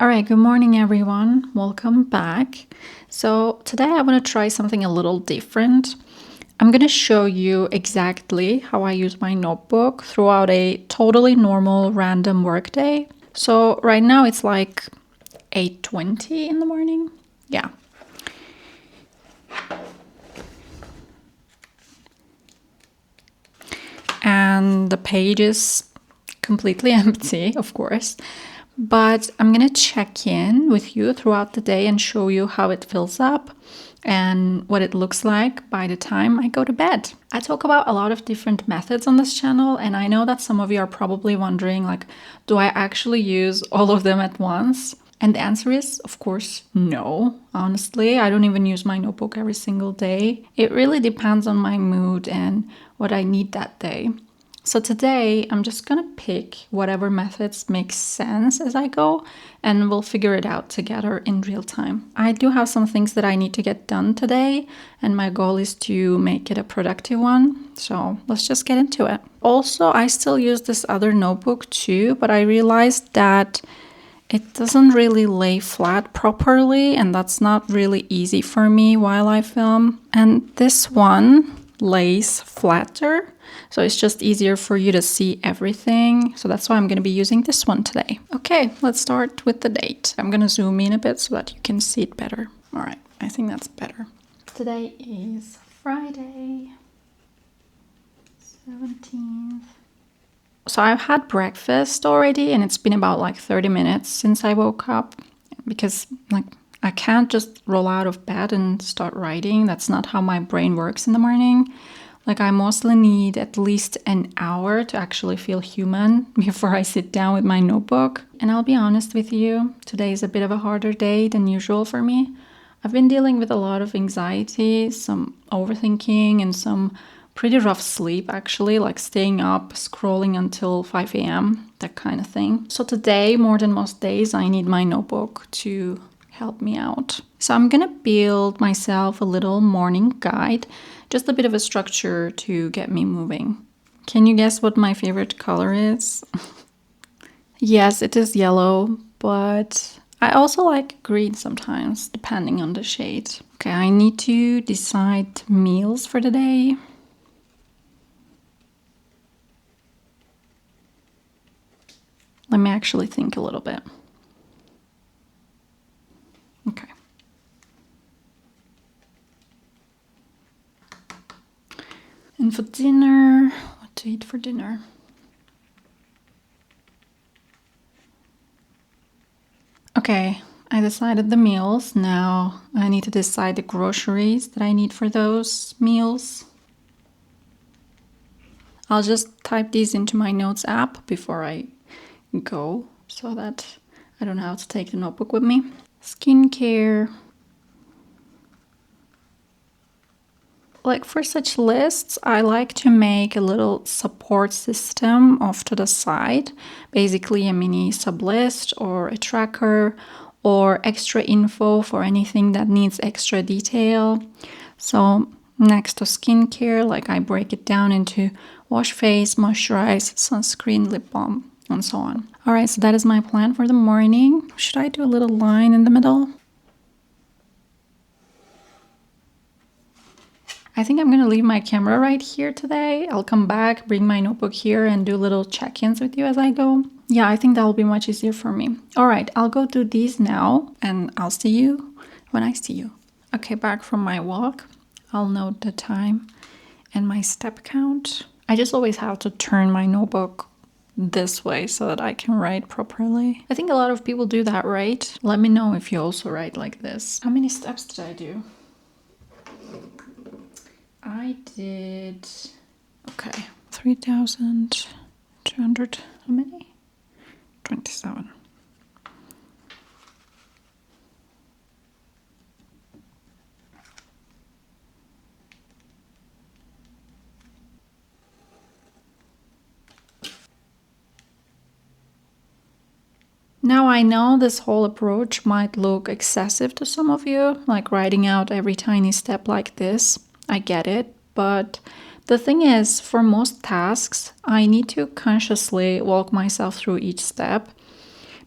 All right, good morning, everyone. Welcome back. So, today I want to try something a little different. I'm going to show you exactly how I use my notebook throughout a totally normal random workday. So, right now it's like 8:20 in the morning. Yeah. And the page is completely empty, of course. But I'm going to check in with you throughout the day and show you how it fills up and what it looks like by the time I go to bed. I talk about a lot of different methods on this channel, and I know that some of you are probably wondering, like, do I actually use all of them at once? And the answer is, of course, no. Honestly, I don't even use my notebook every single day. It really depends on my mood and what I need that day. So today I'm just gonna pick whatever methods make sense as I go, and we'll figure it out together in real time. I do have some things that I need to get done today, and my goal is to make it a productive one. So let's just get into it. Also, I still use this other notebook too, but I realized that it doesn't really lay flat properly, and that's not really easy for me while I film. And this one lays flatter, so it's just easier for you to see everything. So that's why I'm going to be using this one today. Okay, let's start with the date. I'm going to zoom in a bit so that you can see it better. All right, I think that's better. Today is Friday, 17th. So I've had breakfast already, and it's been about like 30 minutes since I woke up, because I can't just roll out of bed and start writing. That's not how my brain works in the morning. Like, I mostly need at least an hour to actually feel human before I sit down with my notebook. And I'll be honest with you, today is a bit of a harder day than usual for me. I've been dealing with a lot of anxiety, some overthinking, and some pretty rough sleep, actually, like staying up, scrolling until 5 a.m., that kind of thing. So today, more than most days, I need my notebook to help me out. So I'm gonna build myself a little morning guide, just a bit of a structure to get me moving. Can you guess what my favorite color is? Yes, it is yellow, but I also like green sometimes, depending on the shade. Okay, I need to decide meals for the day. Let me actually think a little bit. Okay. And for dinner, what to eat for dinner? Okay, I decided the meals. Now I need to decide the groceries that I need for those meals. I'll just type these into my notes app before I go so that I don't have to take the notebook with me. Skincare. Like, for such lists, I like to make a little support system off to the side, basically a mini sub list or a tracker or extra info for anything that needs extra detail. So next to skincare, like, I break it down into wash face, moisturize, sunscreen, lip balm, and so on. All right, so that is my plan for the morning. Should I do a little line in the middle? I think I'm going to leave my camera right here today. I'll come back, bring my notebook here, and do little check-ins with you as I go. Yeah, I think that will be much easier for me. All right, I'll go do these now, and I'll see you when I see you. Okay, back from my walk. I'll note the time and my step count. I just always have to turn my notebook this way so that I can write properly. I think a lot of people do that, right? Let me know if you also write like this. How many steps did I do? I did, okay, 3,200, how many? 27. Now, I know this whole approach might look excessive to some of you, like writing out every tiny step like this. I get it, but the thing is, for most tasks, I need to consciously walk myself through each step,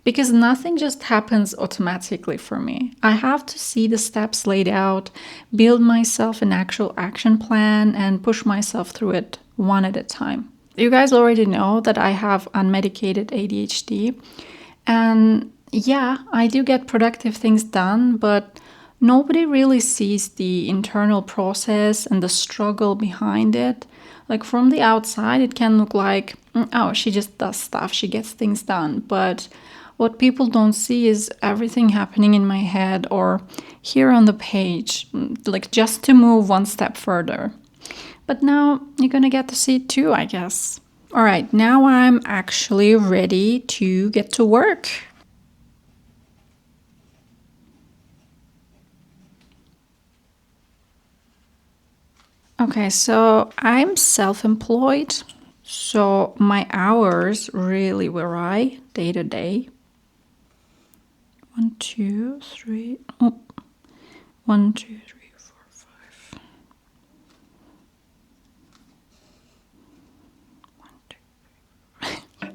because nothing just happens automatically for me. I have to see the steps laid out, build myself an actual action plan, and push myself through it one at a time. You guys already know that I have unmedicated ADHD. And yeah, I do get productive things done, but nobody really sees the internal process and the struggle behind it. Like from the outside, it can look like, oh, she just does stuff, she gets things done. But what people don't see is everything happening in my head or here on the page, like just to move one step further. But now you're gonna get to see it too, I guess. All right, now I'm actually ready to get to work. Okay, so I'm self-employed, so my hours really vary day to day. 1, 2, 3. Oh, 1, 2, 3, 4, 5. 1, 2, 3.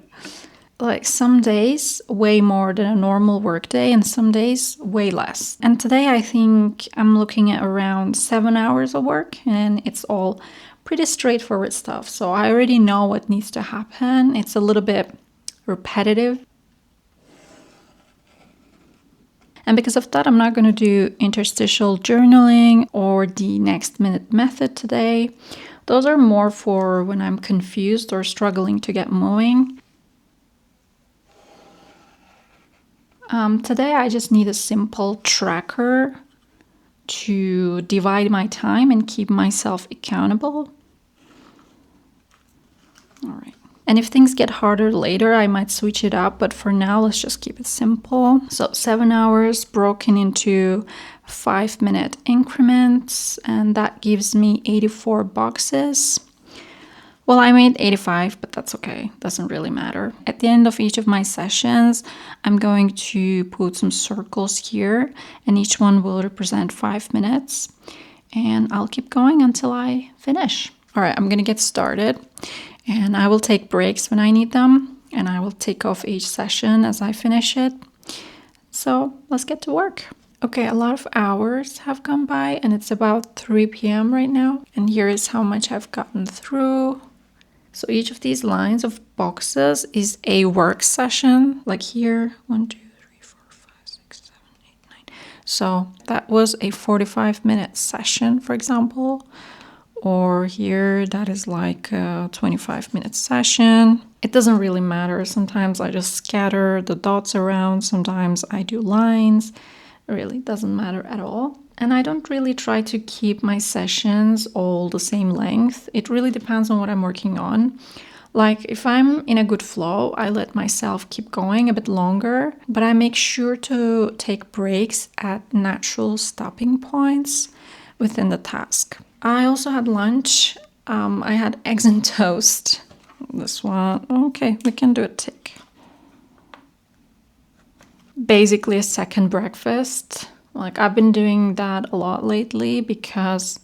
Like some days way more than a normal workday, and some days way less. And today I think I'm looking at around 7 hours of work, and it's all pretty straightforward stuff. So I already know what needs to happen. It's a little bit repetitive. And because of that, I'm not going to do interstitial journaling or the next minute method today. Those are more for when I'm confused or struggling to get moving. Today, I just need a simple tracker to divide my time and keep myself accountable. All right. And if things get harder later, I might switch it up. But for now, let's just keep it simple. So 7 hours broken into 5-minute increments. And that gives me 84 boxes. Well, I made 85, but that's okay. Doesn't really matter. At the end of each of my sessions, I'm going to put some circles here. And each one will represent 5 minutes. And I'll keep going until I finish. All right, I'm going to get started. And I will take breaks when I need them, and I will take off each session as I finish it. So let's get to work. Okay, a lot of hours have gone by, and it's about 3 p.m. right now. And here is how much I've gotten through. So each of these lines of boxes is a work session, like here, 1, 2, 3, 4, 5, 6, 7, 8, 9. So that was a 45-minute session, for example. Or here, that is like a 25-minute session. It doesn't really matter. Sometimes I just scatter the dots around. Sometimes I do lines. It really doesn't matter at all. And I don't really try to keep my sessions all the same length. It really depends on what I'm working on. Like if I'm in a good flow, I let myself keep going a bit longer, but I make sure to take breaks at natural stopping points within the task. I also had lunch. I had eggs and toast. This one, okay, we can do a tick. Basically a second breakfast. Like I've been doing that a lot lately because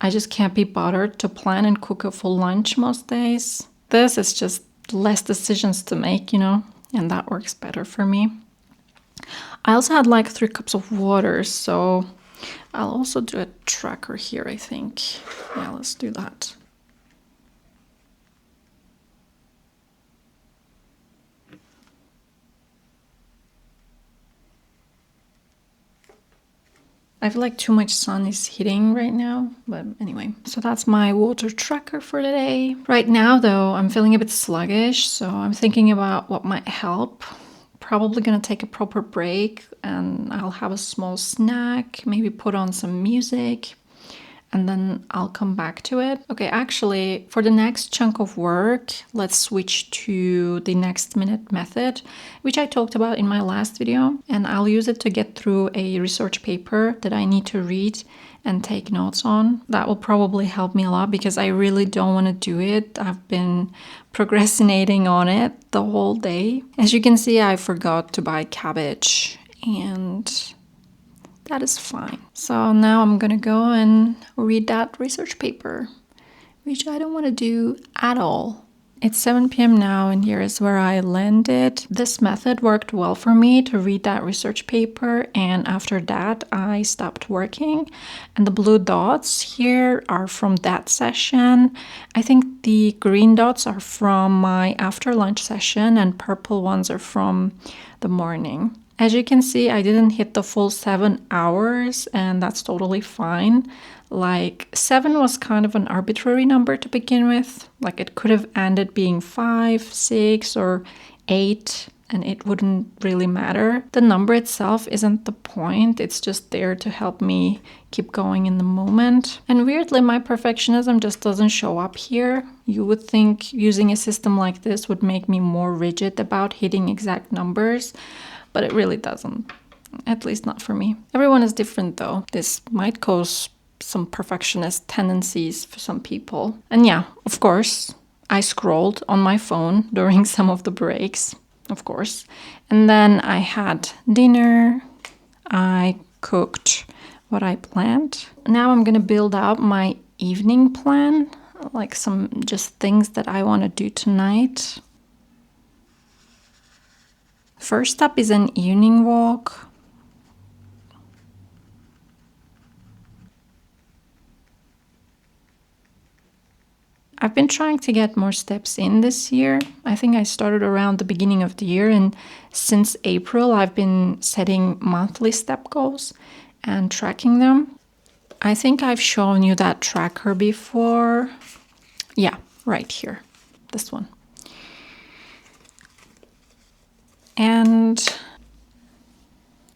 I just can't be bothered to plan and cook a full lunch most days. This is just less decisions to make, and that works better for me. I also had like 3 cups of water, so I'll also do a tracker here, I think. Yeah, let's do that. I feel like too much sun is hitting right now, but anyway. So that's my water tracker for today. Right now, though, I'm feeling a bit sluggish, so I'm thinking about what might help. Probably gonna take a proper break and I'll have a small snack, maybe put on some music, and then I'll come back to it. Okay, actually, for the next chunk of work, let's switch to the next minute method, which I talked about in my last video, and I'll use it to get through a research paper that I need to read and take notes on. That will probably help me a lot because I really don't want to do it. I've been procrastinating on it the whole day. As you can see, I forgot to buy cabbage, and that is fine. So now I'm gonna go and read that research paper, which I don't want to do at all. It's 7 p.m. now, and here is where I landed. This method worked well for me to read that research paper, and after that, I stopped working. And the blue dots here are from that session. I think the green dots are from my after lunch session, and purple ones are from the morning. As you can see, I didn't hit the full 7 hours, and that's totally fine. Like 7 was kind of an arbitrary number to begin with. Like it could have ended being 5, 6, or 8, and it wouldn't really matter. The number itself isn't the point. It's just there to help me keep going in the moment. And weirdly, my perfectionism just doesn't show up here. You would think using a system like this would make me more rigid about hitting exact numbers, but it really doesn't. At least not for me. Everyone is different though. This might cause some perfectionist tendencies for some people. And yeah, of course, I scrolled on my phone during some of the breaks, of course. And then I had dinner. I cooked what I planned. Now I'm gonna build out my evening plan, like some just things that I want to do tonight. First up is an evening walk. I've been trying to get more steps in this year. I think I started around the beginning of the year, and since April, I've been setting monthly step goals and tracking them. I think I've shown you that tracker before. Yeah, right here, this one. And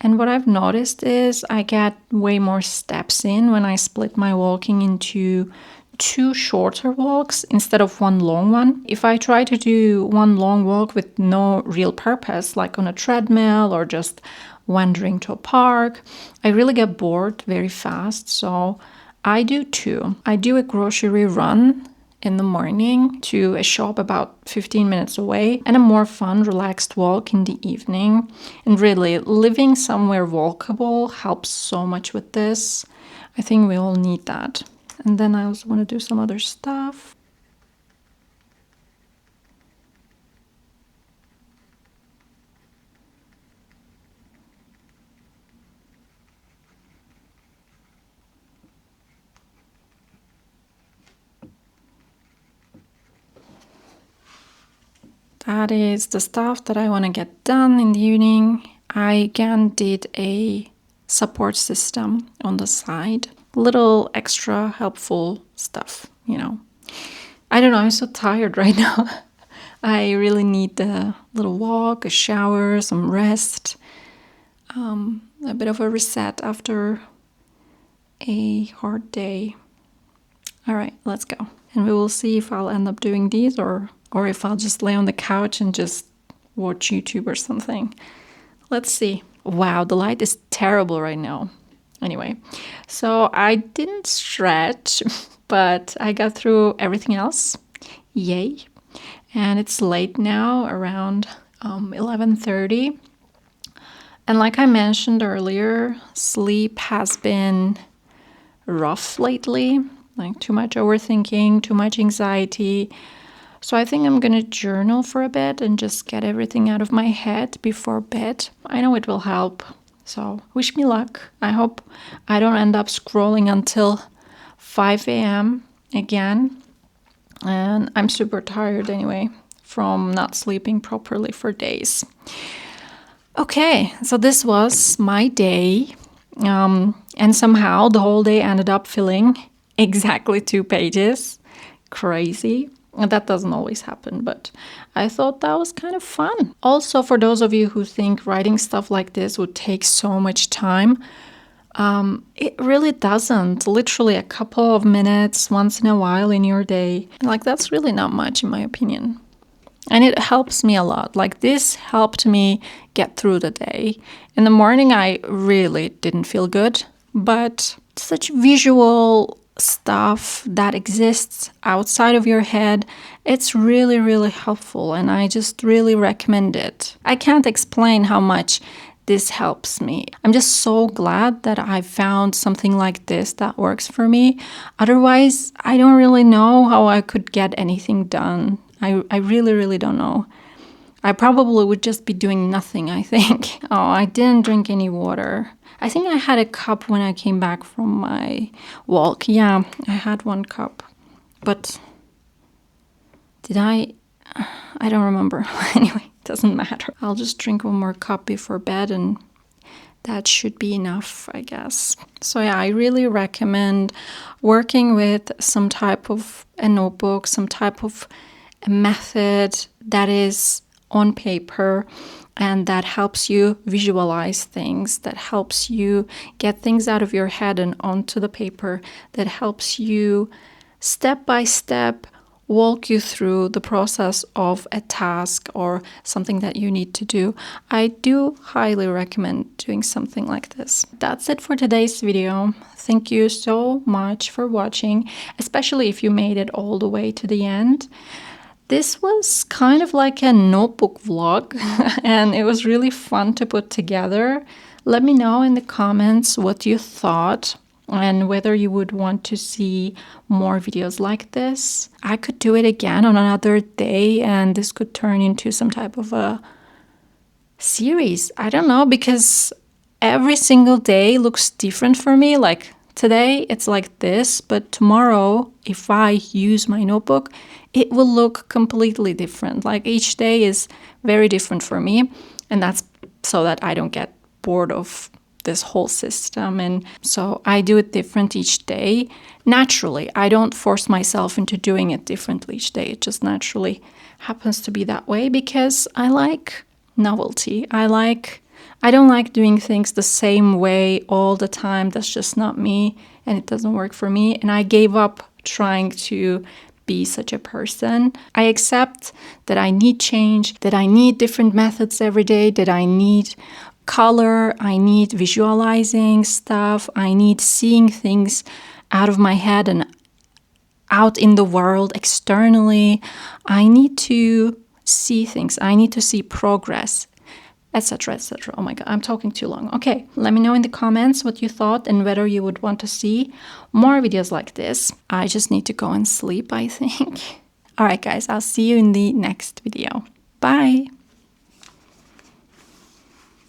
what I've noticed is I get way more steps in when I split my walking into 2 shorter walks instead of 1 long one. If I try to do 1 long walk with no real purpose, like on a treadmill or just wandering to a park, I really get bored very fast. So I do 2. I do a grocery run in the morning to a shop about 15 minutes away, and a more fun, relaxed walk in the evening. And really, living somewhere walkable helps so much with this. I think we all need that. And then I also want to do some other stuff. That is the stuff that I want to get done in the evening. I again did a support system on the side. Little extra helpful stuff, you know. I don't know, I'm so tired right now. I really need a little walk, a shower, some rest, a bit of a reset after a hard day. All right, let's go. And we will see if I'll end up doing these or if I'll just lay on the couch and just watch YouTube or something. Let's see. Wow, the light is terrible right now. Anyway, so I didn't stretch, but I got through everything else. Yay. And it's late now, around 11:30. And like I mentioned earlier, sleep has been rough lately. Like too much overthinking, too much anxiety. So I think I'm gonna journal for a bit and just get everything out of my head before bed. I know it will help. So wish me luck. I hope I don't end up scrolling until 5 a.m. again. And I'm super tired anyway from not sleeping properly for days. Okay, so this was my day. And somehow the whole day ended up filling exactly 2 pages. Crazy. That doesn't always happen, but I thought that was kind of fun. Also, for those of you who think writing stuff like this would take so much time, it really doesn't. Literally a couple of minutes once in a while in your day. Like, that's really not much in my opinion. And it helps me a lot. Like, this helped me get through the day. In the morning, I really didn't feel good, but such visual stuff that exists outside of your head, it's really, really helpful, and I just really recommend it. I can't explain how much this helps me. I'm just so glad that I found something like this that works for me. Otherwise, I don't really know how I could get anything done. I really, really don't know. I probably would just be doing nothing, I think. Oh, I didn't drink any water. I think I had a cup when I came back from my walk. Yeah, I had 1 cup. But did I? I don't remember. Anyway, it doesn't matter. I'll just drink 1 more cup before bed and that should be enough, I guess. So yeah, I really recommend working with some type of a notebook, some type of a method that is on paper and that helps you visualize things, that helps you get things out of your head and onto the paper, that helps you step by step walk you through the process of a task or something that you need to do. I do highly recommend doing something like this. That's it for today's video. Thank you so much for watching, especially if you made it all the way to the end. This was kind of like a notebook vlog and it was really fun to put together. Let me know in the comments what you thought and whether you would want to see more videos like this. I could do it again on another day and this could turn into some type of a series. I don't know, because every single day looks different for me. Like today it's like this, but tomorrow if I use my notebook, it will look completely different. Like each day is very different for me, and that's so that I don't get bored of this whole system. And so I do it different each day. Naturally, I don't force myself into doing it differently each day. It just naturally happens to be that way because I like novelty. I don't like doing things the same way all the time. That's just not me and it doesn't work for me. And I gave up trying to be such a person. I accept that I need change, that I need different methods every day, that I need color, I need visualizing stuff, I need seeing things out of my head and out in the world externally. I need to see things, I need to see progress, etc., etc. Oh my god, I'm talking too long. Okay, let me know in the comments what you thought and whether you would want to see more videos like this. I just need to go and sleep, I think. All right, guys, I'll see you in the next video. Bye!